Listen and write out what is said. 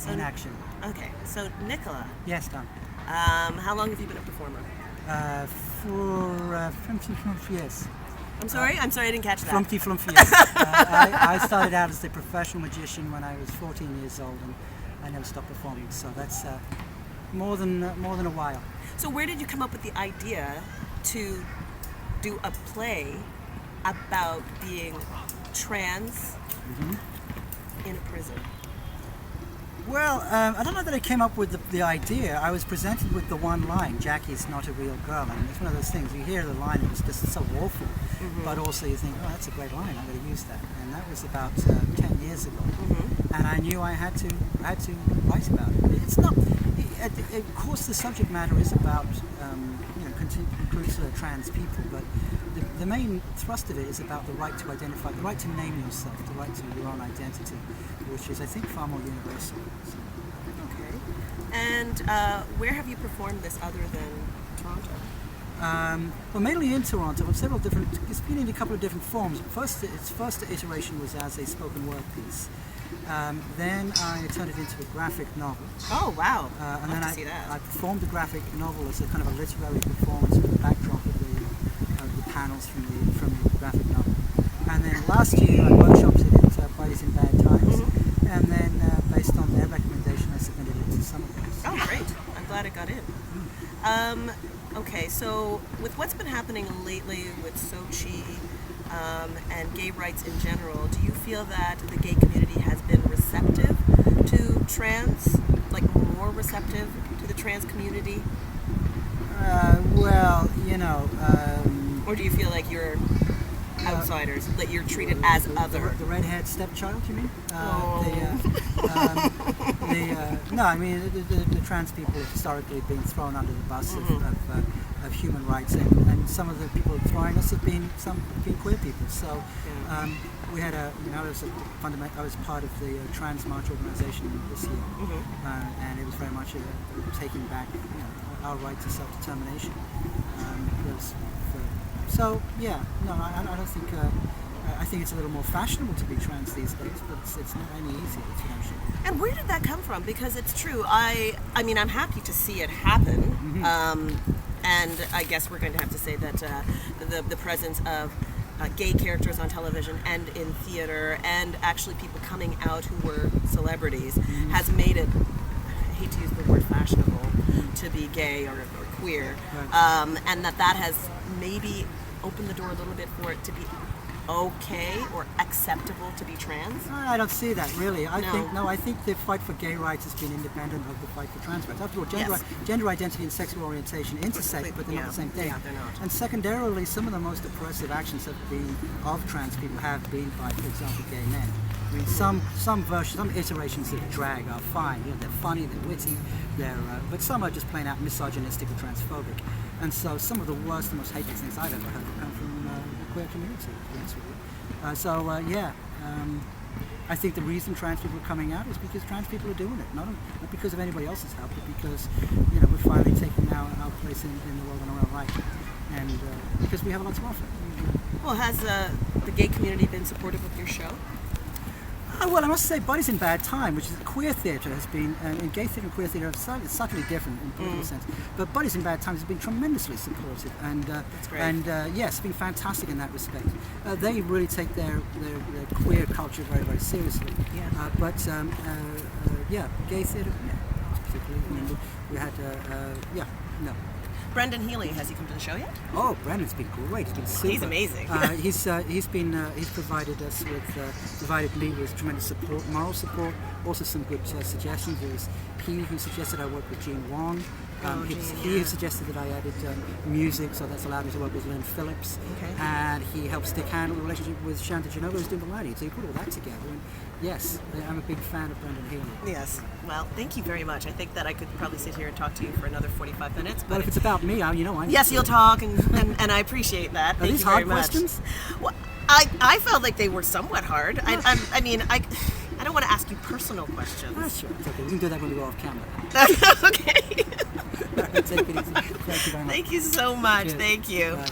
in action. Okay, so Nicola, Yes, Don. how long have you been a performer? For 50 years. I'm sorry, I didn't catch that. Flumpty years. I started out as a professional magician when I was 14 years old, and I never stopped performing. So that's more than a while. So where did you come up with the idea to do a play about being trans in a prison? Well, I don't know that I came up with the idea. I was presented with the one line, "Jackie's not a real girl," and it's one of those things. You hear the line, and it's just so awful, but also you think, "Oh, that's a great line. I'm going to use that." And that was about 10 years ago, and I knew I had to write about it. It's not. Of course, the subject matter is about includes trans people, but the main thrust of it is about the right to identify, the right to name yourself, the right to your own identity, which is, I think, far more universal. So. Okay. And where have you performed this other than Toronto? Well, mainly in Toronto, with several different. It's been in a couple of different forms. Its first iteration was as a spoken word piece. Then I turned it into a graphic novel. Oh wow! And then see that. I performed the graphic novel as a kind of a literary performance with the backdrop of the panels from the graphic novel. And then last year I workshopped it at Buddies in Bad Times. And then based on their recommendation, I submitted it to Summerworks. Oh great! I'm glad it got in. Okay, so with what's been happening lately with Sochi and gay rights in general, do you feel that the gay community has been receptive to trans, like more receptive to the trans community? Well, or do you feel like you're outsiders, that you're treated as other? The redhead stepchild, you mean? No, I mean the trans people have historically been thrown under the bus of human rights, and some of the people throwing us have been queer people. So we had I was part of the Trans March organization this year, and it was very much taking back our right to self-determination. So yeah, no, I don't think. I think it's a little more fashionable to be trans these days, but it's not any easier. That's what I'm sure. And where did that come from? Because it's true. I mean, I'm happy to see it happen. And I guess we're going to have to say that the presence of gay characters on television and in theater, and actually people coming out who were celebrities, has made it, I hate to use the word fashionable, to be gay or queer. Right. And that has maybe opened the door a little bit for it to be okay or acceptable to be trans? I don't see that really. I think the fight for gay rights has been independent of the fight for trans rights. After all, gender identity and sexual orientation intersect, but they're not the same thing. Yeah, they're not. And secondarily, some of the most oppressive actions of trans people have been by, for example, gay men. I mean, some versions, some iterations of drag are fine. They're funny, they're witty, but some are just plain out misogynistic or transphobic. And so some of the worst and most hateful things I've ever heard come from the queer community, to be honest with you. I think the reason trans people are coming out is because trans people are doing it, not because of anybody else's help, but because we're finally taking our place in the world in our own right, and because we have a lot to offer. Well, has the gay community been supportive of your show? Well, I must say, Buddies in Bad Time, which is queer theatre, has been, and gay theatre and queer theatre are subtly different in political sense, but Buddies in Bad Time has been tremendously supportive, and That's great. Yes, it's been fantastic in that respect. They really take their queer culture very, very seriously. Yeah. Gay theatre, particularly. I mean, we had, no. Brendan Healy, has he come to the show yet? Oh, Brandon's been great. He's been super. He's amazing. He's provided us with provided me with tremendous support, moral support, also some good suggestions. There was he who suggested I work with Gene Wong. He suggested that I added music, so that's allowed me to work with Lynn Phillips. Okay. And he helped Stick handle the relationship with Shanta Genova, who's doing the lighting. So he put all that together. And yes, I'm a big fan of Brendan Healy. Yes. Well, thank you very much. I think that I could probably sit here and talk to you for another 45 minutes. But Well, if it's about me, I'm. Yes, you'll talk, and I appreciate that. Thank these you very hard much. questions? Well, I felt like they were somewhat hard. I mean, I don't want to ask you personal questions. Sure. It's okay. We can do that when we go off camera. Okay. Take it easy. Thank you very much. Thank you so much. Cheers. Thank you. Bye.